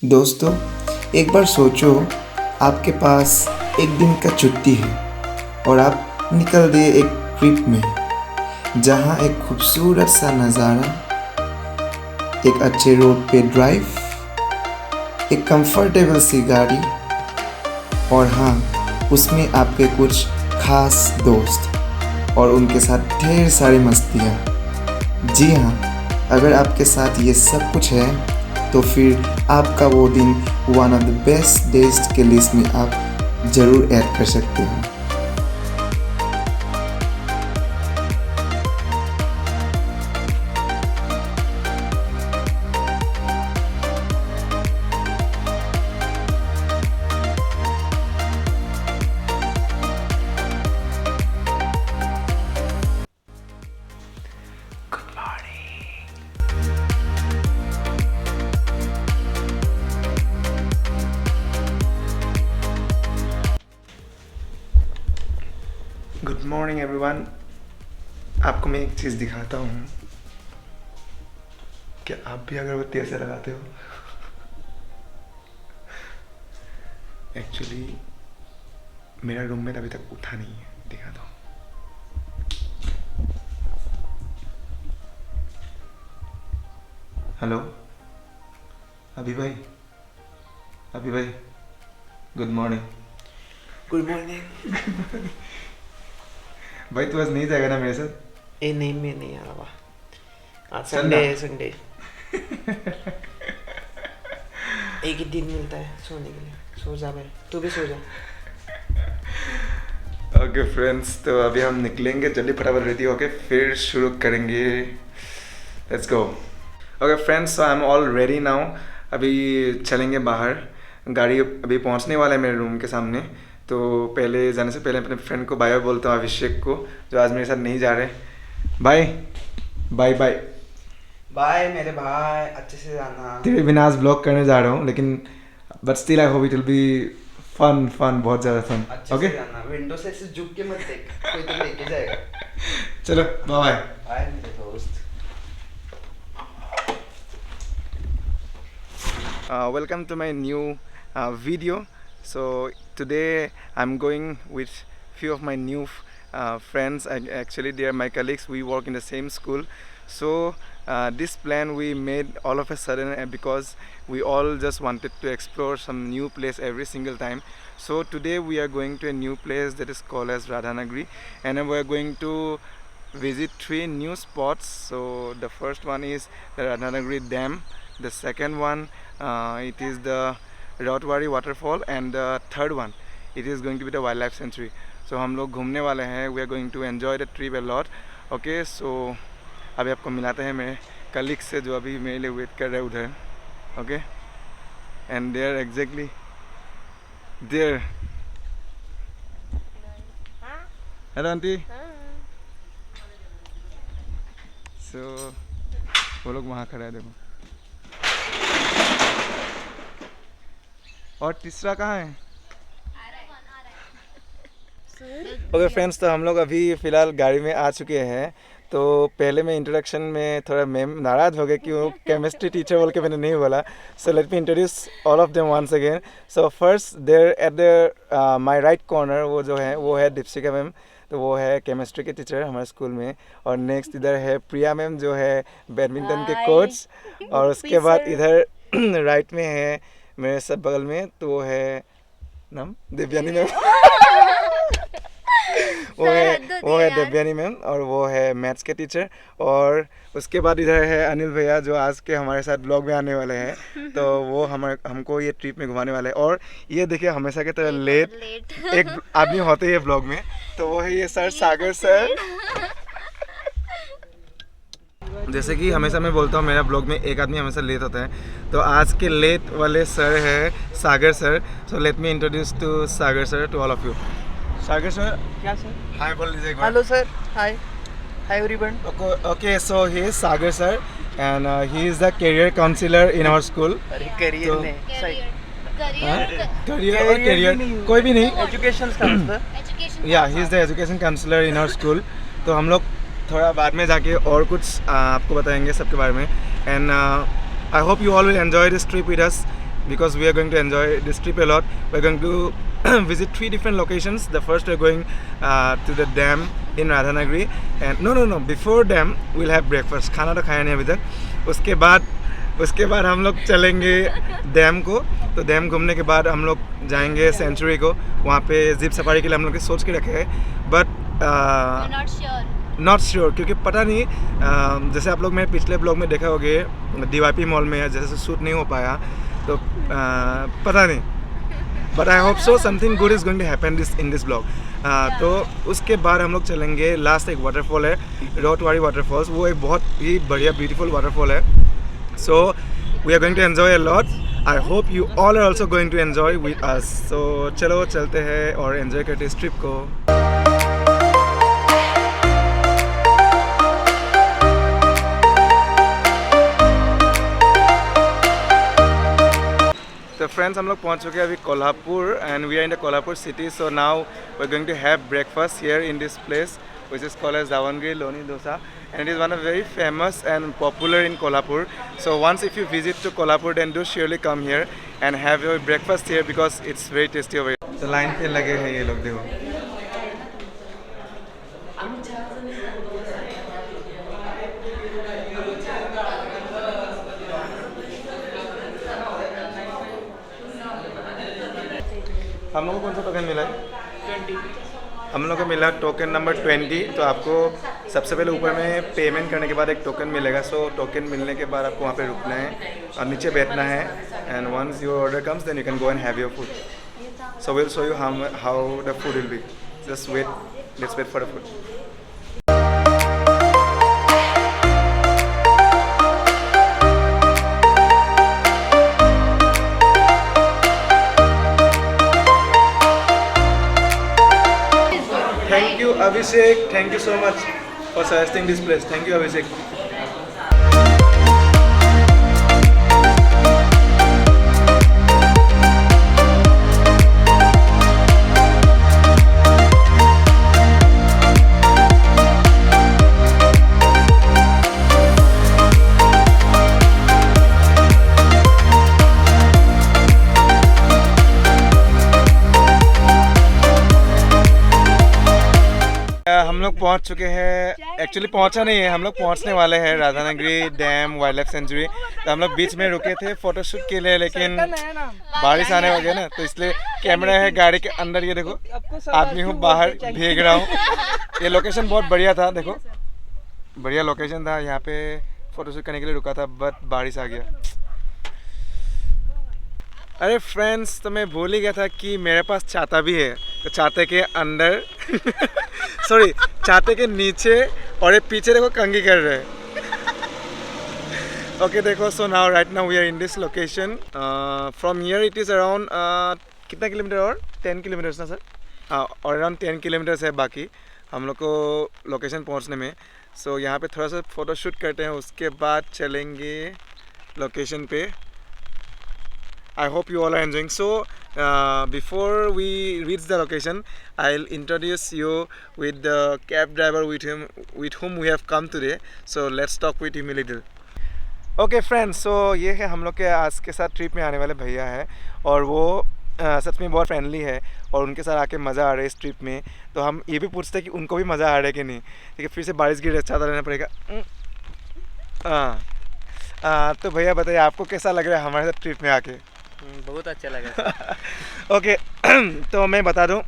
दोस्तों, एक बार सोचो आपके पास एक दिन का छुट्टी है और आप निकल दिए एक ट्रिप में जहाँ एक खूबसूरत सा नज़ारा, एक अच्छे रोड पे ड्राइव, एक कंफर्टेबल सी गाड़ी और हाँ, उसमें आपके कुछ खास दोस्त और उनके साथ ढेर सारी मस्तियाँ। जी हाँ, अगर आपके साथ ये सब कुछ है तो फिर आपका वो दिन one of the best days के लिस्ट में आप ज़रूर ऐड कर सकते हो। Good morning everyone. आपको मैं एक चीज़ दिखाता हूँ। क्या आप भी अगरबत्ती ऐसे लगाते हो? एक्चुअली मेरा रूममेट अभी तक उठा नहीं है, दिखाता हूँ। हेलो अभी भाई, गुड मॉर्निंग। Good morning. भाई तू आज नहीं जाएगा ना मेरे साथ? नहीं, मैं नहीं आ रहा। आज चल संडे ना। है, संडे। एक ही दिन मिलता है सोने के लिए। सो जा भाई, तू भी सो जा। ओके फ्रेंड्स, तो अभी हम निकलेंगे, जल्दी फटाफट रेडी होके फिर शुरू करेंगे। Let's go. Okay friends, I am all ready now. अभी चलेंगे बाहर। गाड़ी अभी पहुंचने वाला है मेरे रूम के सामने। तो पहले जाने से पहले अपने फ्रेंड को बाय बाय बोलता हूँ, अभिषेक को, जो आज मेरे साथ नहीं जा रहे। Bye bye bye. बाय मेरे भाई, अच्छे से जाना। तेरे बिना आज ब्लॉग करने जा रहा हूँ, लेकिन but still I hope it will be fun, बहुत ज़्यादा फन। अच्छे ओके, से जाना। विंडो से ऐसे झुक के मत देख, कोई तो लेके जाएगा। चलो बाय। बाय मेरे दोस्त। Welcome to my new video. So today I'm going with few of my new friends. Actually they are my colleagues, we work in the same school. So this plan we made all of a sudden because we all just wanted to explore some new place every single time. So today we are going to a new place that is called as Radhanagri, and then we are going to visit 3 new spots. So the first one is the Radhanagri Dam, the second one it is the Rautwari waterfall, and the third one it is going to be the wildlife sanctuary. So हम लोग घूमने वाले हैं, we are going to enjoy the trip a lot. Okay, so अभी आपको मिलाते हैं मेरे कलीग से जो अभी मेरे लिए वेट कर रहे हैं उधर. Okay, and they are exactly there. Hello aunty. So वो लोग वहाँ खड़ा है, देखो. और तीसरा कहाँ है? ओके फ्रेंड्स, तो हम लोग अभी फ़िलहाल गाड़ी में आ चुके हैं. तो पहले मैं इंट्रोडक्शन में थोड़ा मैम नाराज़ हो गए कि वो केमिस्ट्री टीचर बोल के मैंने नहीं बोला. So let me introduce all of them once again. So first there at the my right corner वो जो है वो है दीपशिका मैम. तो वो है केमिस्ट्री के टीचर हमारे स्कूल में. और नेक्स्ट इधर है प्रिया मैम जो है बैडमिंटन के कोच. और उसके बाद इधर राइट में है मेरे सब बगल में, तो वो है नाम देवयानी मैम. वो है देवयानी मैम, और वो है मैथ्स के टीचर. और उसके बाद इधर है अनिल भैया जो आज के हमारे साथ ब्लॉग में आने वाले हैं. तो वो हमको ये ट्रिप में घुमाने वाले हैं. और ये देखिए हमेशा की तरह लेट एक आदमी होते हैं ब्लॉग में, तो वो है ये सर सागर सर. जैसे कि हमेशा मैं बोलता हूँ मेरा ब्लॉग में एक आदमी हमेशा लेट होता है, तो आज के लेट वाले सर है Sagar sir. So let me introduce to Sagar sir to all of you. Sagar sir, क्या सर? हाय बोल लीजिए एक बार. Hello sir, hi hi everyone. Okay, so he is Sagar sir, and he is the career counselor in our school. अरे career तो- ने Career कोई भी नहीं. Education counsellor. Yeah, he is the education counselor in our school. तो हम लोग थोड़ा बाद में जाके और कुछ आपको बताएंगे सबके बारे में. And I hope you all will enjoy this trip with us. because we are going to enjoy this trip a lot. We're going to visit 3 different locations. The first we're going to the dam in Radhanagri, and no, before dam we'll have breakfast. खाना तो खाया नहीं अभी तक. उसके बाद हम लोग चलेंगे डैम को. तो डैम घूमने के बाद हम लोग जाएंगे सेंचुरी को. वहाँ पे जिप सफारी के लिए हम लोग सोच के रखे हैं, बट नॉट श्योर क्योंकि पता नहीं. जैसे आप लोग मैं पिछले ब्लॉग में देखा होगे DYP मॉल में जैसे शूट नहीं हो पाया, तो पता नहीं, but I hope so something good is going to happen in this blog. तो उसके बाद हम लोग चलेंगे लास्ट एक वाटरफॉल है, रोटवारी वाटरफॉल्स. वो एक बहुत ही बढ़िया ब्यूटीफुल वाटरफॉल है. So we are going to enjoy a lot. I hope you all are also going to enjoy with us. So चलो चलते हैं और एन्जॉय करते इस ट्रिप को. तो फ्रेंड्स हम लोग पहुंच चुके हैं अभी Kolhapur, and we are in the Kolhapur city. So now we are going to have breakfast here in this place which is called as Davangere Loni Dosa, and it is one of very famous and popular in Kolhapur. So once if you visit to Kolhapur, then do surely come here and have your breakfast here because it's very tasty over here. तो line पे लगे हैं ये लोग, देखो. हम लोगों को कौन सा टोकन मिला है? 20. हम लोग को मिला टोकन नंबर 20. तो आपको सबसे पहले ऊपर में पेमेंट करने के बाद एक टोकन मिलेगा. सो टोकन मिलने के बाद आपको वहाँ पे रुकना है और नीचे बैठना है, and once your order comes then you can go and have your food. So will show you how the food will be. Just wait, let's wait for the food. Thank you Abhishek, thank you so much for suggesting this place. Thank you Abhishek. हम लोग पहुंच चुके हैं, actually पहुंचा नहीं है, हम लोग पहुंचने वाले हैं Radhanagari dam wild life sanctuary. तो हम लोग बीच में रुके थे फोटोशूट के लिए, लेकिन बारिश आने लगे ना, तो इसलिए कैमरा है गाड़ी के अंदर. ये देखो आदमी हूँ बाहर भीग रहा हूँ. ये लोकेशन बहुत बढ़िया था, देखो बढ़िया लोकेशन था. यहाँ पे फोटोशूट करने के लिए रुका था, बट बारिश आ गया. अरे फ्रेंड्स, तो मैं भूल ही गया था कि मेरे पास छाता भी है. तो छाते के अंदर सॉरी छाते के नीचे और ये पीछे देखो कंघी कर रहे हैं. ओके देखो, so now right now we are in this location. From here it is around कितना किलोमीटर और 10 किलोमीटर्स ना सर? और अराउंड 10 किलोमीटर्स है बाकी हम लोग को लोकेशन पहुंचने में. सो यहाँ पे थोड़ा सा फ़ोटो शूट करते हैं, उसके बाद चलेंगे लोकेशन पे. I hope you all are enjoying. So before we reach the location, I'll introduce you with the cab driver with whom we have come today. So let's talk with him a little. Okay friends, so ये है हम लोग के आज के साथ trip में आने वाले भैया है, और वो सच में बहुत फ्रेंडली है और उनके साथ आके मज़ा आ रहा है इस ट्रिप में. तो हम ये भी पूछते हैं कि उनको भी मज़ा आ रहा है कि नहीं. ठीक है, फिर से बारिश गिर अच्छा रहना पड़ेगा. तो भैया बताइए आपको कैसा लग रहा है हमारे साथ ट्रिप में आके? बहुत अच्छा लगा. ओके तो मैं बता दूं,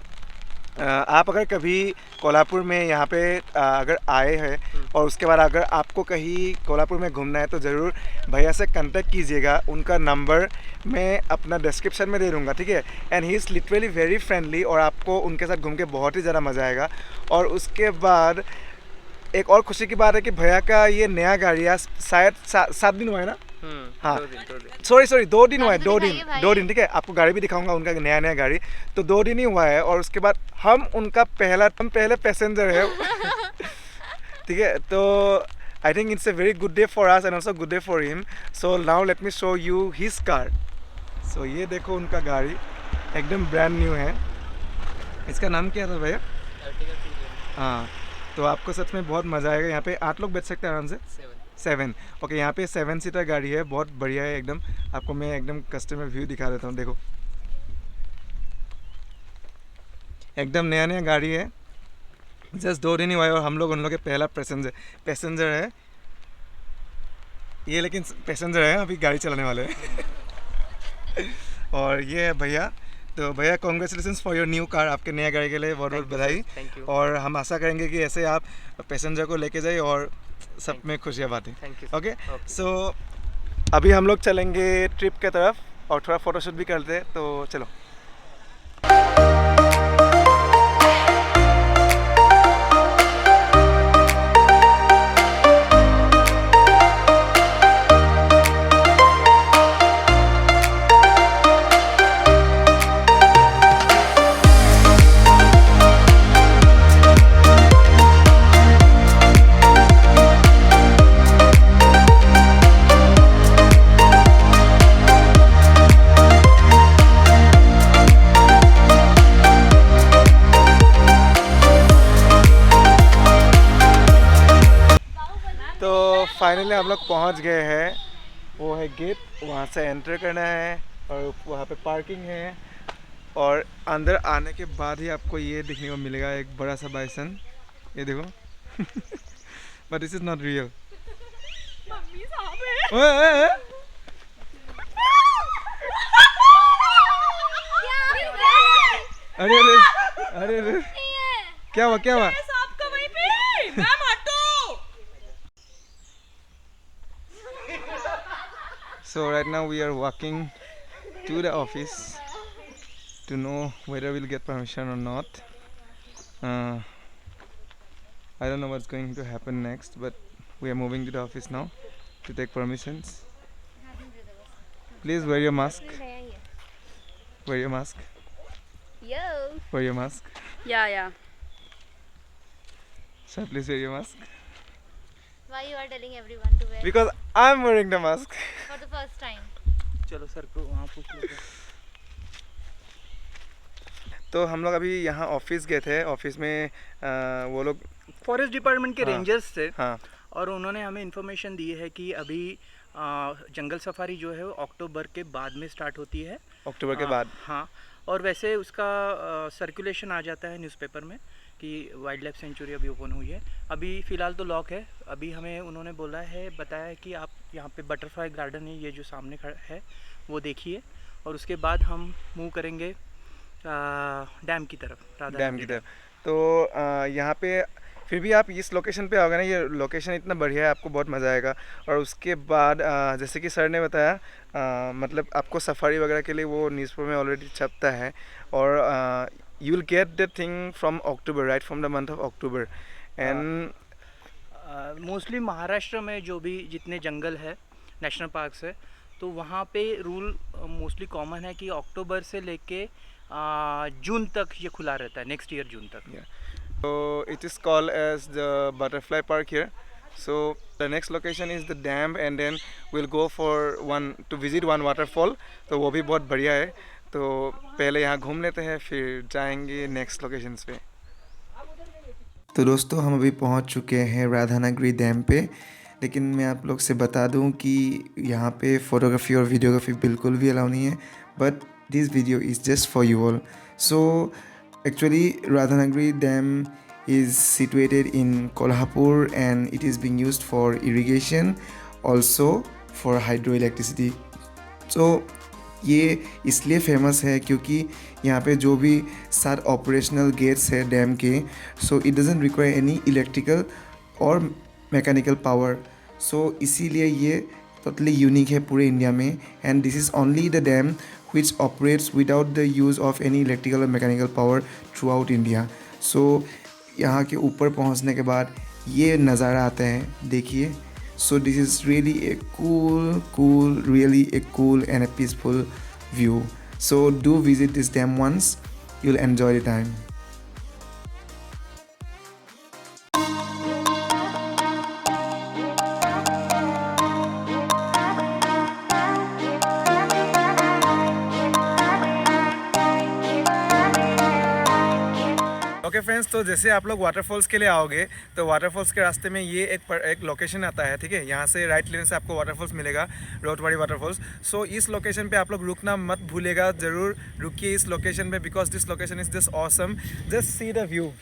आप अगर कभी कोल्हापुर में यहाँ पे अगर आए हैं और उसके बाद अगर आपको कहीं कोल्हापुर में घूमना है तो ज़रूर भैया से कांटेक्ट कीजिएगा. उनका नंबर मैं अपना डिस्क्रिप्शन में दे दूँगा, ठीक है. And he is literally very friendly और आपको उनके साथ घूम के बहुत ही ज़्यादा मज़ा आएगा. और उसके बाद एक और खुशी की बात है कि भैया का ये नया गाड़ी है, शायद 7 दिन हुआ है ना? हाँ सॉरी 2 दिन हुआ है. 2 दिन ठीक है. आपको गाड़ी भी दिखाऊंगा उनका नया गाड़ी. तो 2 दिन ही हुआ है और उसके बाद हम उनका पहले पैसेंजर है. ठीक है, तो I think it's a very good day for us and also good day for him. So now let me show you his car. So ये देखो उनका गाड़ी एकदम ब्रांड न्यू है. इसका नाम क्या था भैया? हाँ, तो आपको सच में बहुत मज़ा आएगा. यहाँ पे 8 लोग बैठ सकते हैं आराम से. 7। ओके, यहाँ पे 7 सीटर गाड़ी है, बहुत बढ़िया है एकदम। आपको मैं एकदम कस्टमर व्यू दिखा देता हूँ, देखो एकदम नया नया गाड़ी है, जस्ट 2 दिन ही हुआ है और हम लोग उन लोग के पहला पैसेंजर है ये, लेकिन पैसेंजर है, अभी गाड़ी चलाने वाले हैं। और ये है भैया। तो भैया congratulations for your new car, आपके नया गाड़ी के लिए बहुत बहुत बधाई। Thank you. और हम आशा करेंगे कि ऐसे आप पैसेंजर को लेके जाइए और सब में खुशियाँ बांटें। Thank you. ओके, सो अभी हम लोग चलेंगे ट्रिप के तरफ और थोड़ा फ़ोटोशूट भी करते हैं, तो चलो। तो फाइनली हम लोग पहुंच गए हैं, वो है गेट, वहाँ से एंटर करना है और वहाँ पे पार्किंग है। और अंदर आने के बाद ही आपको ये देखने को मिलेगा एक बड़ा सा बाइसन, ये देखो। But this is not real. अरे अरे अरे अरे, क्या हुआ क्या हुआ? So right now we are walking to the office to know whether we'll get permission or not. I don't know what's going to happen next, but we are moving to the office now to take permissions. Please wear your mask. Wear your mask. Yo. Wear your mask. Yeah. Sir, please wear your mask. Why you are telling everyone to wear Because I'm wearing the mask. for the first time? चलो sir को वहाँ पूछ लो। तो हम लोग अभी यहाँ office गए थे, ऑफिस में वो लोग फॉरेस्ट डिपार्टमेंट के हाँ। रेंजर्स थे, हाँ और उन्होंने हमें इन्फॉर्मेशन दी है कि अभी जंगल सफारी जो है वो अक्टूबर के बाद में स्टार्ट होती है। अक्टूबर के बाद। हाँ, और वैसे उसका सर्कुलेशन आ जाता है न्यूज़पेपर में कि वाइल्ड लाइफ सेंचुरी अभी ओपन हुई है। अभी फ़िलहाल तो लॉक है। अभी हमें उन्होंने बोला है, बताया है कि आप यहाँ पे बटरफ्लाई गार्डन है, ये जो सामने खड़ा है वो देखिए, और उसके बाद हम मूव करेंगे डैम की तरफ, राधा डैम की तरफ। तो यहाँ पे फिर भी आप इस लोकेशन पे आओगे ना, ये लोकेशन इतना बढ़िया है, आपको बहुत मज़ा आएगा। और उसके बाद जैसे कि सर ने बताया, मतलब आपको सफारी वगैरह के लिए वो न्यूज़पेपर में ऑलरेडी छपता है, और you will get the thing from October, right from the month of October. And mostly Maharashtra में जो भी जितने जंगल है, नेशनल पार्क्स है, तो वहाँ पे रूल मोस्टली कॉमन है कि अक्टूबर से लेके जून तक ये खुला रहता है, नेक्स्ट ईयर जून तक। so it is called as the butterfly park here. So the next location is the dam, and then we'll go for to visit one waterfall. तो वो भी बहुत बढ़िया है, तो पहले यहाँ घूम लेते हैं, फिर जाएंगे नेक्स्ट लोकेशंस पे। तो दोस्तों, हम अभी पहुँच चुके हैं राधानगरी डैम पे, लेकिन मैं आप लोग से बता दूं कि यहाँ पे फ़ोटोग्राफी और वीडियोग्राफी बिल्कुल भी अलाउ नहीं है, but this video is just for you all. So actually Radhanagari dam is situated in Kolhapur, and it is being used for irrigation, also for hydroelectricity. So ये इसलिए फेमस है क्योंकि यहाँ पे जो भी 7 ऑपरेशनल गेट्स है डैम के, so it doesn't require any electrical और मैकेनिकल पावर। सो इसीलिए ये टोटली यूनिक है पूरे इंडिया में, and this is only the dam which operates without the use of any electrical or mechanical power throughout India. So यहाँ के ऊपर पहुँचने के बाद ये नज़ारा आता है, देखिए। So this is really a really a cool and a peaceful view. So do visit this dam once, you'll enjoy the time. Okay friends, तो जैसे आप लोग वाटरफॉल्स के लिए आओगे तो वाटरफॉल्स के रास्ते में ये एक लोकेशन आता है, ठीक है। यहाँ से राइट लेने से आपको वाटरफॉल्स मिलेगा, रोटवाड़ी वाटरफॉल्स। सो इस लोकेशन पे आप लोग रुकना मत भूलेगा, ज़रूर रुकिए इस लोकेशन पे, because this location is just awesome. Just see the view.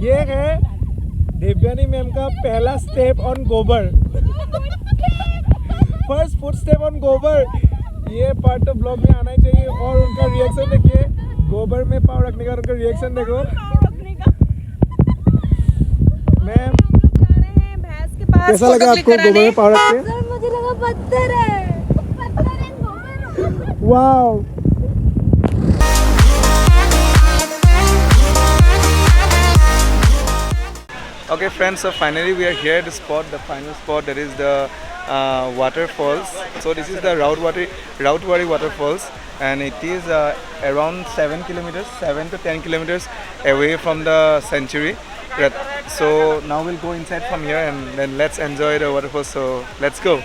ये है देवयानी मैम का पहला स्टेप ऑन गोबर। फर्स्ट फुट स्टेप ऑन गोबर। ये पार्ट तो ब्लॉग में आना ही चाहिए। और उनका रिएक्शन देखिए, गोबर में पाँव रखने का उनका रिएक्शन देखो। मैम कैसा लगा आपको गोबर में पाँव रख के? सर मुझे लगा पत्थर है गोबर। Wow. Okay friends, so finally we are here at the spot, the final spot, that is the waterfalls. So this is the Rautwari waterfalls, and it is around 7 kilometers, 7 to 10 kilometers away from the sanctuary. So now we'll go inside from here and then let's enjoy the waterfalls. So let's go.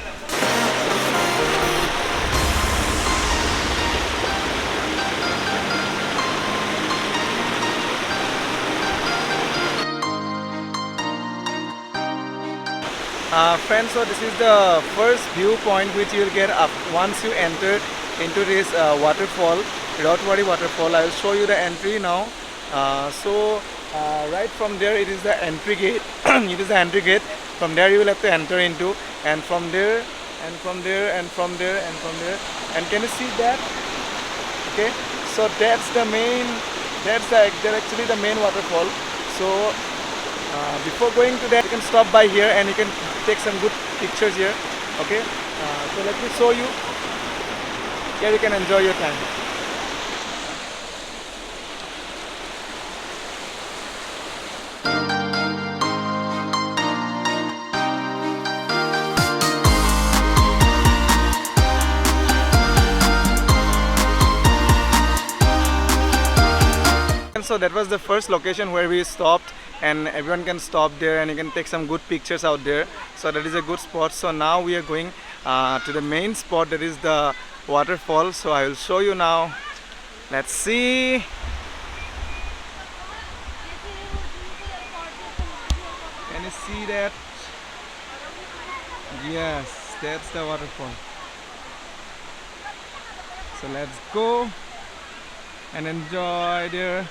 Friends, so this is the first viewpoint which you will get up once you enter into this waterfall, Rautwari waterfall. I will show you the entry now. Right from there it is the entry gate. It is the entry gate. From there you will have to enter into, and from there and from there and from there and from there. And can you see that? Okay, so that's actually the main waterfall. So before going to that, you can stop by here and you can take some good pictures here. Okay, so let me show you. Here you can enjoy your time. So that was the first location where we stopped, and everyone can stop there and you can take some good pictures out there. So that is a good spot. So now we are going to the main spot, that is the waterfall. So I will show you now. Let's see. Can you see that? Yes, that's the waterfall. So let's go and enjoy there.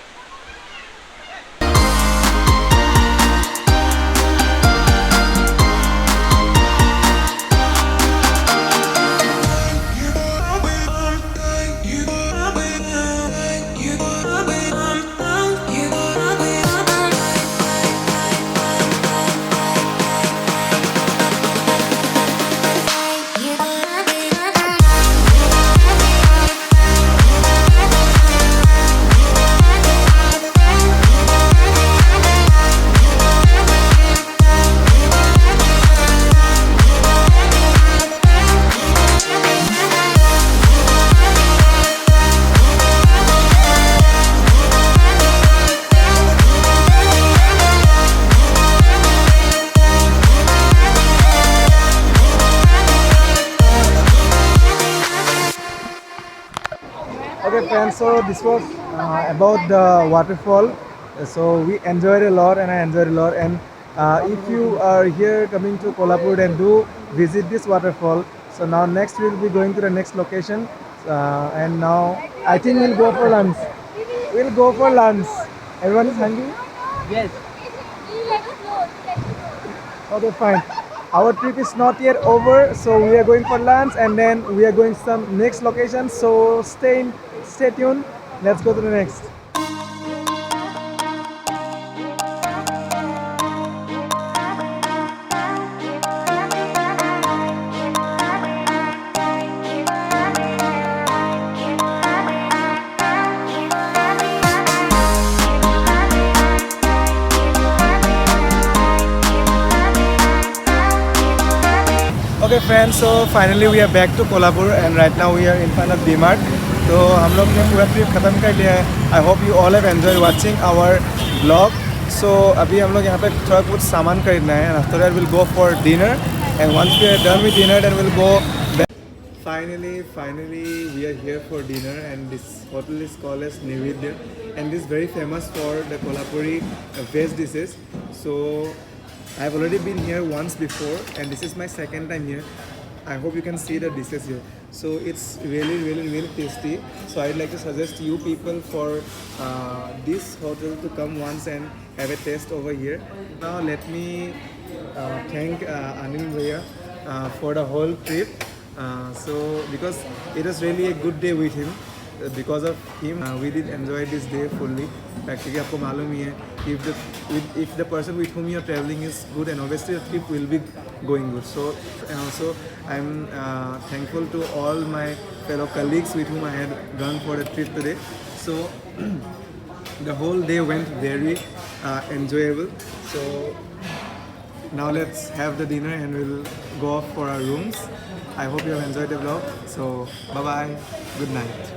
Okay friends, so this was about the waterfall. So we enjoyed a lot and I enjoyed a lot. And if you are here coming to Kolhapur, then do visit this waterfall. So now next we'll be going to the next location, and now I think we'll go for lunch. We'll go for lunch. Everyone is hungry? Yes. Okay, fine. Our trip is not yet over, so we are going for lunch and then we are going to some next location. So stay tuned. Let's go to the next. Okay friends, so finally we are back to Kolhapur and right now we are in front of D-Mart. तो हम लोग ने पूरा trip ख़त्म कर लिया है. I hope you all have enjoyed watching our vlog. So अभी हम लोग यहाँ पे थोड़ा कुछ सामान खरीदना है and after that we'll go for dinner and once we are done with dinner then we'll go back. Finally we are here for dinner and this hotel is called as Nivedya and this is very famous for the Kolhapuri veg dishes. So I've already been here once before and this is my second time here. I hope you can see the dishes here. So it's really tasty. So I'd like to suggest you people for this hotel to come once and have a taste over here. Now let me thank Anil Bhaiya for the whole trip. So because it was really a good day with him. Because of him we did enjoy this day fully. Practically आपको मालूम ही है if the person with whom you are traveling is good and obviously the trip will be going good. So and also I'm thankful to all my fellow colleagues with whom I had gone for the trip today. So the whole day went very enjoyable. So now let's have the dinner and we'll go off for our rooms. I hope you have enjoyed the vlog. So bye bye, good night.